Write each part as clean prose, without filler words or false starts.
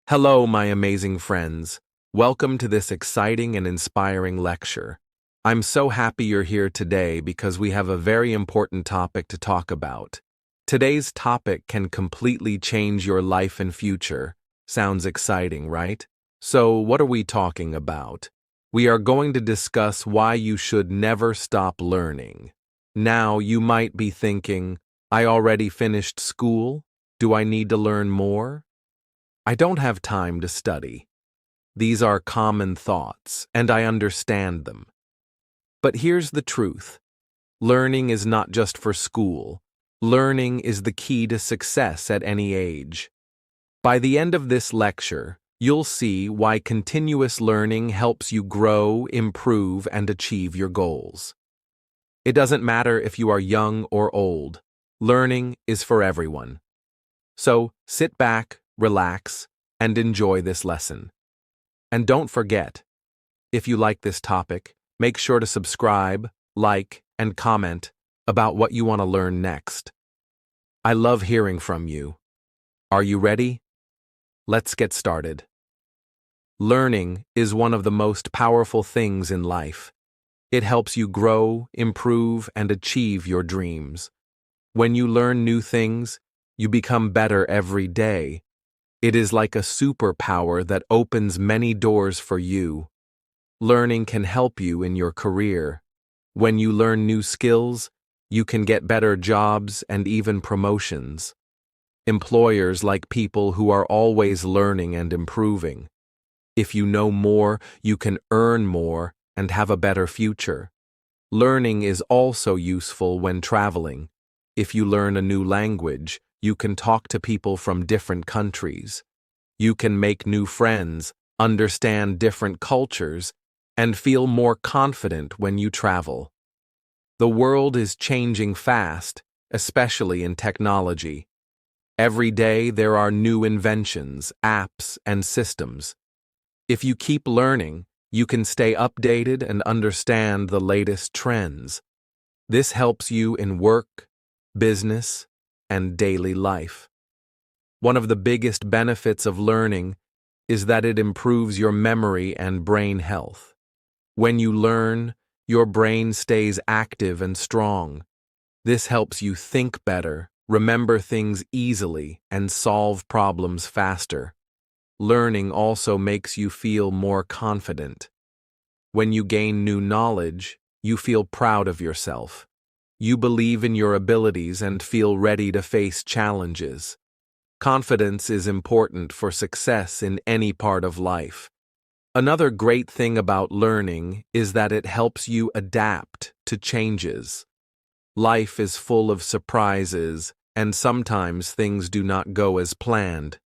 Hello, my amazing friends. Welcome to this exciting and inspiring lecture. I'm so happy you're here today because we have a very important topic to talk about. Today's topic can completely change your life and future. Sounds exciting, right? So, what are we talking about? We are going to discuss why you should never stop learning. Now, you might be thinking, I already finished school. Do I need to learn more? I don't have time to study. These are common thoughts, and I understand them. But here's the truth. Learning is not just for school. Learning is the key to success at any age. By the end of this lecture, you'll see why continuous learning helps you grow, improve, and achieve your goals. It doesn't matter if you are young or old. Learning is for everyone. So sit back, relax, and enjoy this lesson. And don't forget, if you like this topic, make sure to subscribe, like, and comment about what you want to learn next. I love hearing from you. Are you ready? Let's get started. Learning is one of the most powerful things in life. It helps you grow, improve, and achieve your dreams. When you learn new things, you become better every day. It is like a superpower that opens many doors for you. Learning can help you in your career. When you learn new skills, you can get better jobs and even promotions. Employers like people who are always learning and improving. If you know more, you can earn more and have a better future. Learning is also useful when traveling. If you learn a new language, you can talk to people from different countries. You can make new friends, understand different cultures, and feel more confident when you travel. The world is changing fast, especially in technology. Every day there are new inventions, apps, and systems. If you keep learning, you can stay updated and understand the latest trends. This helps you in work, business, and daily life. One of the biggest benefits of learning is that it improves your memory and brain health. When you learn, your brain stays active and strong. This helps you think better, remember things easily, and solve problems faster. Learning also makes you feel more confident. When you gain new knowledge, you feel proud of yourself. You believe in your abilities and feel ready to face challenges. Confidence is important for success in any part of life. Another great thing about learning is that it helps you adapt to changes. Life is full of surprises, and sometimes things do not go as planned.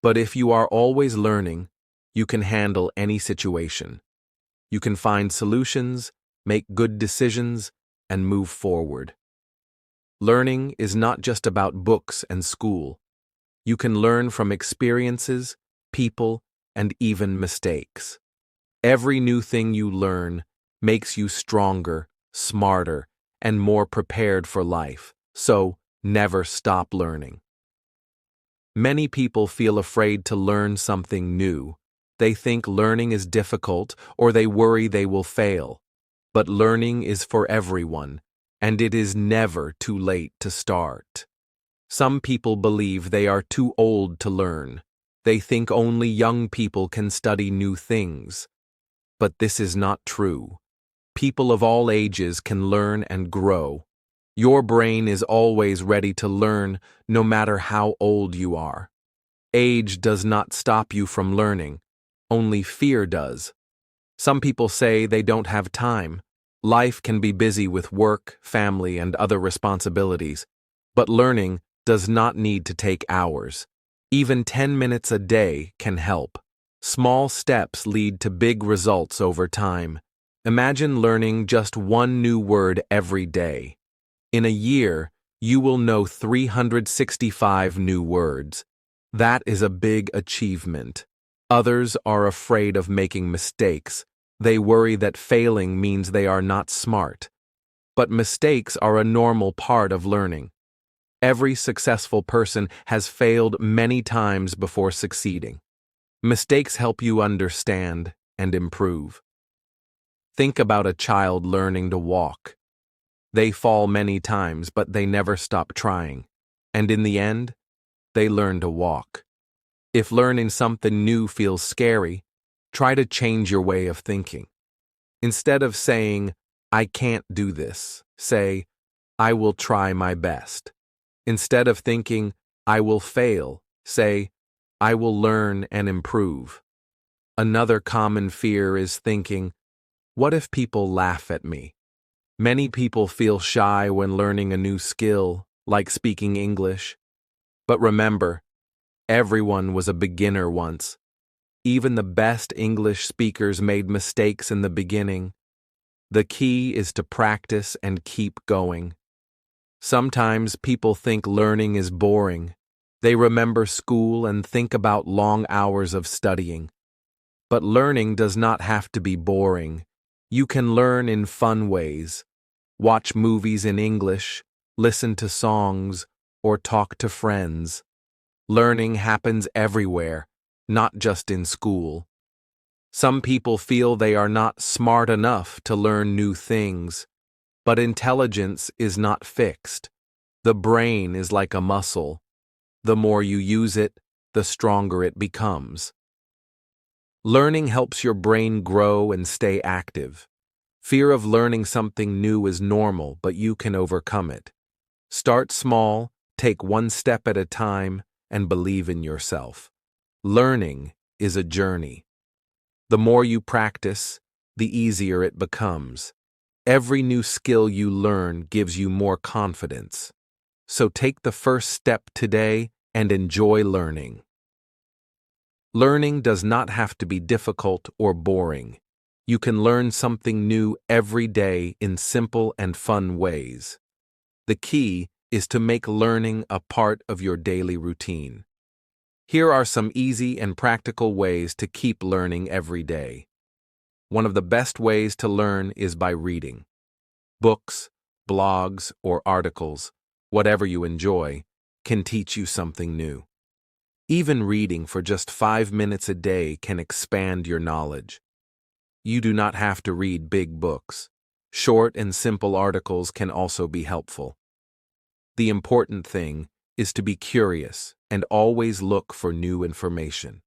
But if you are always learning, you can handle any situation. You can find solutions, make good decisions, and move forward. Learning is not just about books and school. You can learn from experiences, people, and even mistakes. Every new thing you learn makes you stronger, smarter, and more prepared for life, so never stop learning. Many people feel afraid to learn something new. They think learning is difficult or they worry they will fail. But learning is for everyone, and it is never too late to start. Some people believe they are too old to learn. They think only young people can study new things. But this is not true. People of all ages can learn and grow. Your brain is always ready to learn, no matter how old you are. Age does not stop you from learning. Only fear does. Some people say they don't have time. Life can be busy with work, family, and other responsibilities. But learning does not need to take hours. Even 10 minutes a day can help. Small steps lead to big results over time. Imagine learning just one new word every day. In a year, you will know 365 new words. That is a big achievement. Others are afraid of making mistakes. They worry that failing means they are not smart. But mistakes are a normal part of learning. Every successful person has failed many times before succeeding. Mistakes help you understand and improve. Think about a child learning to walk. They fall many times, but they never stop trying. And in the end, they learn to walk. If learning something new feels scary, try to change your way of thinking. Instead of saying, "I can't do this," say, "I will try my best." Instead of thinking, "I will fail," say, "I will learn and improve." Another common fear is thinking, "What if people laugh at me?" Many people feel shy when learning a new skill, like speaking English. But remember, everyone was a beginner once. Even the best English speakers made mistakes in the beginning. The key is to practice and keep going. Sometimes people think learning is boring. They remember school and think about long hours of studying. But learning does not have to be boring. You can learn in fun ways. Watch movies in English, listen to songs, or talk to friends. Learning happens everywhere, not just in school. Some people feel they are not smart enough to learn new things, but intelligence is not fixed. The brain is like a muscle. The more you use it, the stronger it becomes. Learning helps your brain grow and stay active. Fear of learning something new is normal, but you can overcome it. Start small, take one step at a time, and believe in yourself. Learning is a journey. The more you practice, the easier it becomes. Every new skill you learn gives you more confidence. So take the first step today and enjoy learning. Learning does not have to be difficult or boring. You can learn something new every day in simple and fun ways. The key is to make learning a part of your daily routine. Here are some easy and practical ways to keep learning every day. One of the best ways to learn is by reading. Books, blogs, or articles, whatever you enjoy, can teach you something new. Even reading for just 5 minutes a day can expand your knowledge. You do not have to read big books. Short and simple articles can also be helpful. The important thing is to be curious and always look for new information.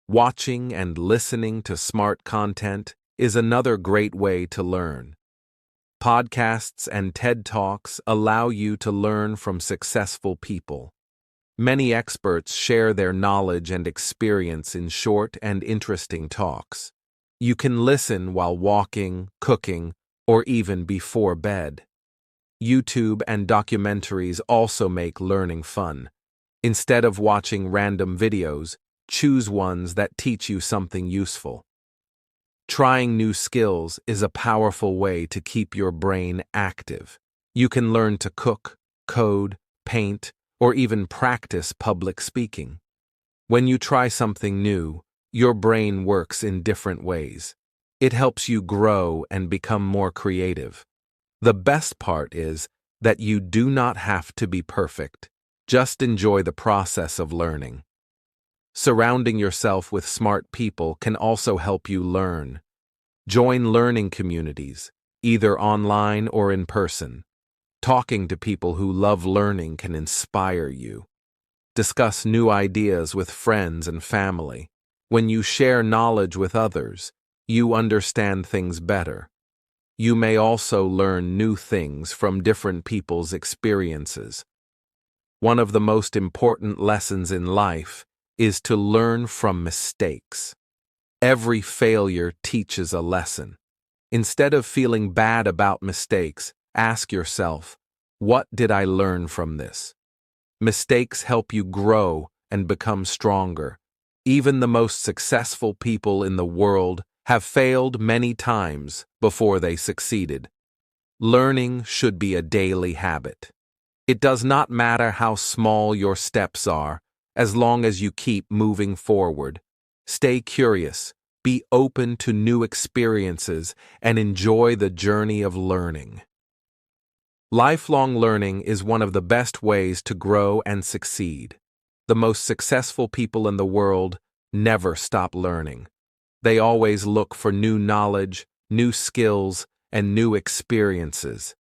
Watching and listening to smart content is another great way to learn. Podcasts and TED Talks allow you to learn from successful people. Many experts share their knowledge and experience in short and interesting talks. You can listen while walking, cooking, or even before bed. YouTube and documentaries also make learning fun. Instead of watching random videos, choose ones that teach you something useful. Trying new skills is a powerful way to keep your brain active. You can learn to cook, code, paint, or even practice public speaking. When you try something new, your brain works in different ways. It helps you grow and become more creative. The best part is that you do not have to be perfect. Just enjoy the process of learning. Surrounding yourself with smart people can also help you learn. Join learning communities, either online or in person. Talking to people who love learning can inspire you. Discuss new ideas with friends and family. When you share knowledge with others, you understand things better. You may also learn new things from different people's experiences. One of the most important lessons in life is to learn from mistakes. Every failure teaches a lesson. Instead of feeling bad about mistakes, ask yourself, what did I learn from this? Mistakes help you grow and become stronger. Even the most successful people in the world have failed many times before they succeeded. Learning should be a daily habit. It does not matter how small your steps are, as long as you keep moving forward. Stay curious, be open to new experiences, and enjoy the journey of learning. Lifelong learning is one of the best ways to grow and succeed. The most successful people in the world never stop learning. They always look for new knowledge, new skills, and new experiences.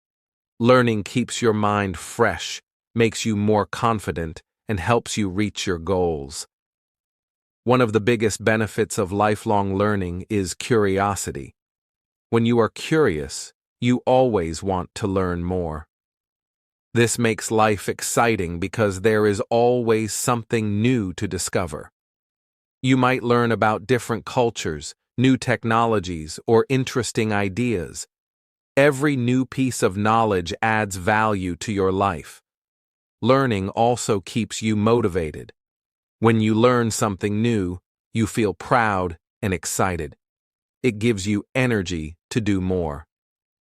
Learning keeps your mind fresh, makes you more confident, and helps you reach your goals. One of the biggest benefits of lifelong learning is curiosity. When you are curious, you always want to learn more. This makes life exciting because there is always something new to discover. You might learn about different cultures, new technologies, or interesting ideas. Every new piece of knowledge adds value to your life. Learning also keeps you motivated. When you learn something new, you feel proud and excited. It gives you energy to do more.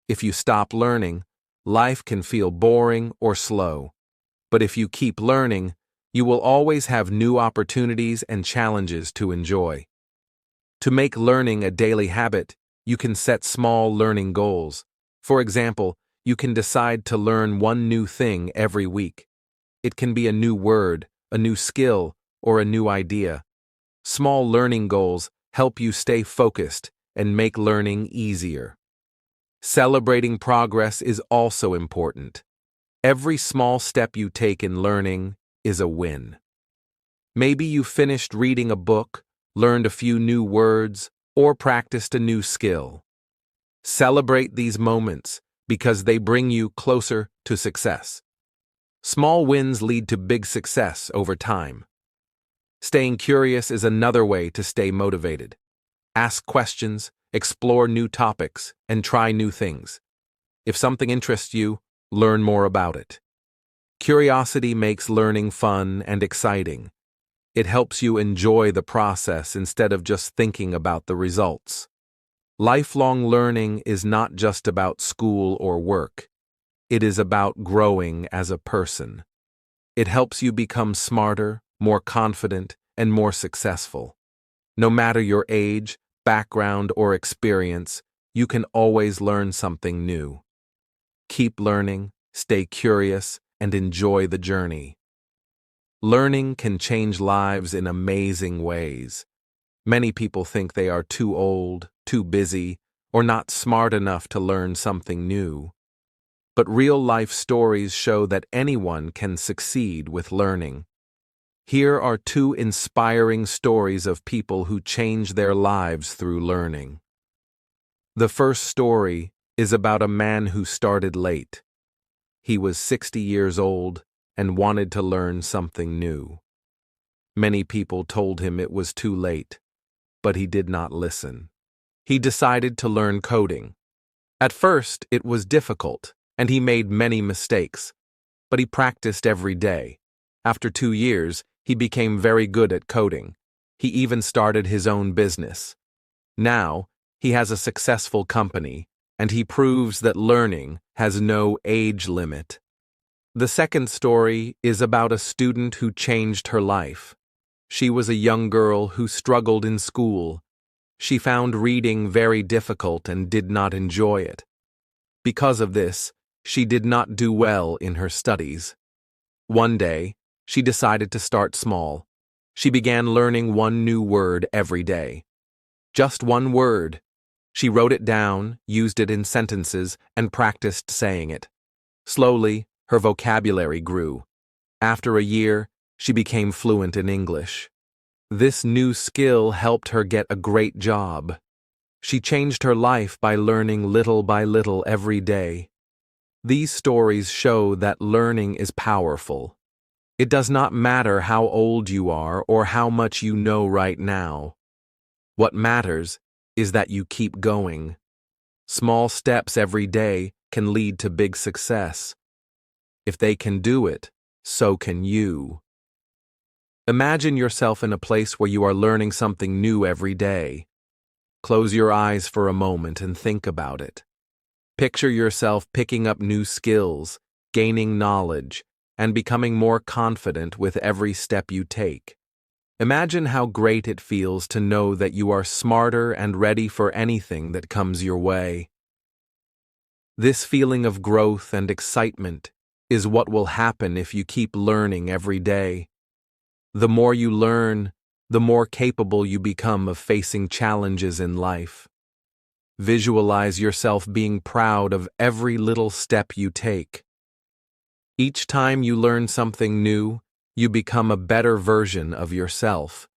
If you stop learning, life can feel boring or slow. But if you keep learning, you will always have new opportunities and challenges to enjoy. To make learning a daily habit, you can set small learning goals. For example, you can decide to learn one new thing every week. It can be a new word, a new skill, or a new idea. Small learning goals help you stay focused and make learning easier. Celebrating progress is also important. Every small step you take in learning is a win. Maybe you finished reading a book, learned a few new words, or practiced a new skill. Celebrate these moments because they bring you closer to success. Small wins lead to big success over time. Staying curious is another way to stay motivated. Ask questions, explore new topics, and try new things. If something interests you, learn more about it. Curiosity makes learning fun and exciting. It helps you enjoy the process instead of just thinking about the results. Lifelong learning is not just about school or work. It is about growing as a person. It helps you become smarter, more confident, and more successful. No matter your age, background, or experience, you can always learn something new. Keep learning, stay curious, and enjoy the journey. Learning can change lives in amazing ways. Many people think they are too old, too busy, or not smart enough to learn something new. But real-life stories show that anyone can succeed with learning. Here are two inspiring stories of people who changed their lives through learning. The first story is about a man who started late. He was 60 years old and wanted to learn something new. Many people told him it was too late, but he did not listen. He decided to learn coding. At first, it was difficult, and he made many mistakes, but he practiced every day. After 2 years, he became very good at coding. He even started his own business. Now, he has a successful company, and he proves that learning has no age limit. The second story is about a student who changed her life. She was a young girl who struggled in school. She found reading very difficult and did not enjoy it. Because of this, she did not do well in her studies. One day, she decided to start small. She began learning one new word every day. Just one word. She wrote it down, used it in sentences, and practiced saying it. Slowly, her vocabulary grew. After a year, she became fluent in English. This new skill helped her get a great job. She changed her life by learning little by little every day. These stories show that learning is powerful. It does not matter how old you are or how much you know right now. What matters is that you keep going. Small steps every day can lead to big success. If they can do it, so can you. Imagine yourself in a place where you are learning something new every day. Close your eyes for a moment and think about it. Picture yourself picking up new skills, gaining knowledge, and becoming more confident with every step you take. Imagine how great it feels to know that you are smarter and ready for anything that comes your way. This feeling of growth and excitement is what will happen if you keep learning every day. The more you learn, the more capable you become of facing challenges in life. Visualize yourself being proud of every little step you take. Each time you learn something new, you become a better version of yourself.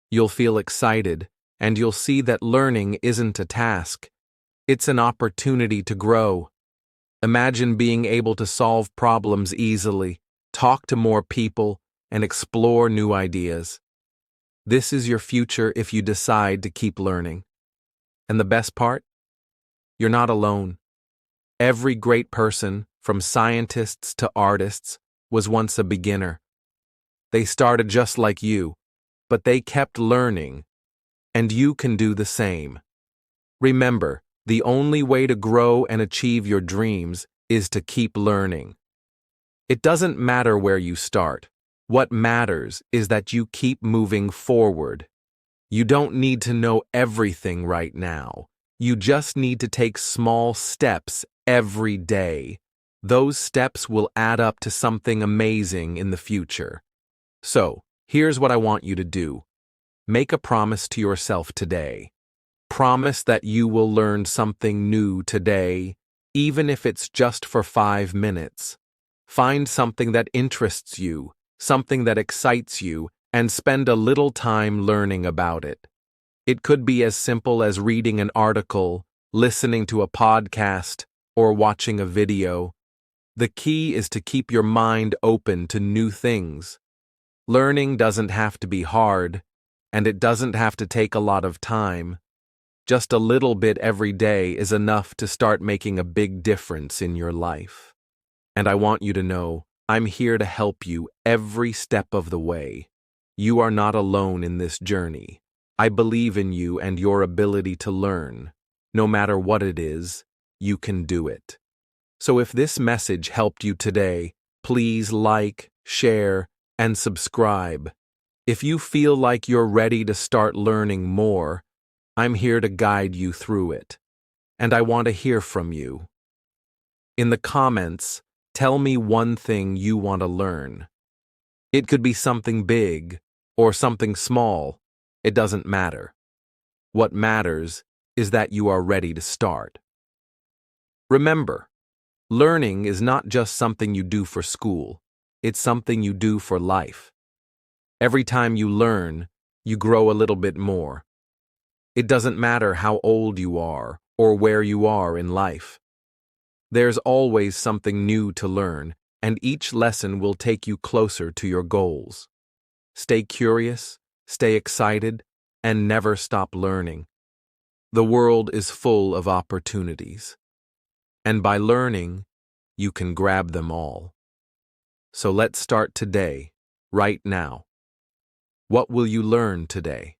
You'll feel excited, and you'll see that learning isn't a task. It's an opportunity to grow. Imagine being able to solve problems easily, talk to more people, and explore new ideas. This is your future if you decide to keep learning. And the best part? You're not alone. Every great person, from scientists to artists, was once a beginner. They started just like you, but they kept learning, and you can do the same. Remember, the only way to grow and achieve your dreams is to keep learning. It doesn't matter where you start. What matters is that you keep moving forward. You don't need to know everything right now. You just need to take small steps every day. Those steps will add up to something amazing in the future. So, here's what I want you to do. Make a promise to yourself today. Promise that you will learn something new today, even if it's just for 5 minutes. Find something that interests you, something that excites you, and spend a little time learning about it. It could be as simple as reading an article, listening to a podcast, or watching a video. The key is to keep your mind open to new things. Learning doesn't have to be hard, and it doesn't have to take a lot of time. Just a little bit every day is enough to start making a big difference in your life. And I want you to know, I'm here to help you every step of the way. You are not alone in this journey. I believe in you and your ability to learn. No matter what it is, you can do it. So if this message helped you today, please like, share, and subscribe. If you feel like you're ready to start learning more, I'm here to guide you through it. And I want to hear from you. In the comments, tell me one thing you want to learn. It could be something big or something small. It doesn't matter. What matters is that you are ready to start. Remember, learning is not just something you do for school. It's something you do for life. Every time you learn, you grow a little bit more. It doesn't matter how old you are or where you are in life. There's always something new to learn, and each lesson will take you closer to your goals. Stay curious, stay excited, and never stop learning. The world is full of opportunities, and by learning, you can grab them all. So let's start today, right now. What will you learn today?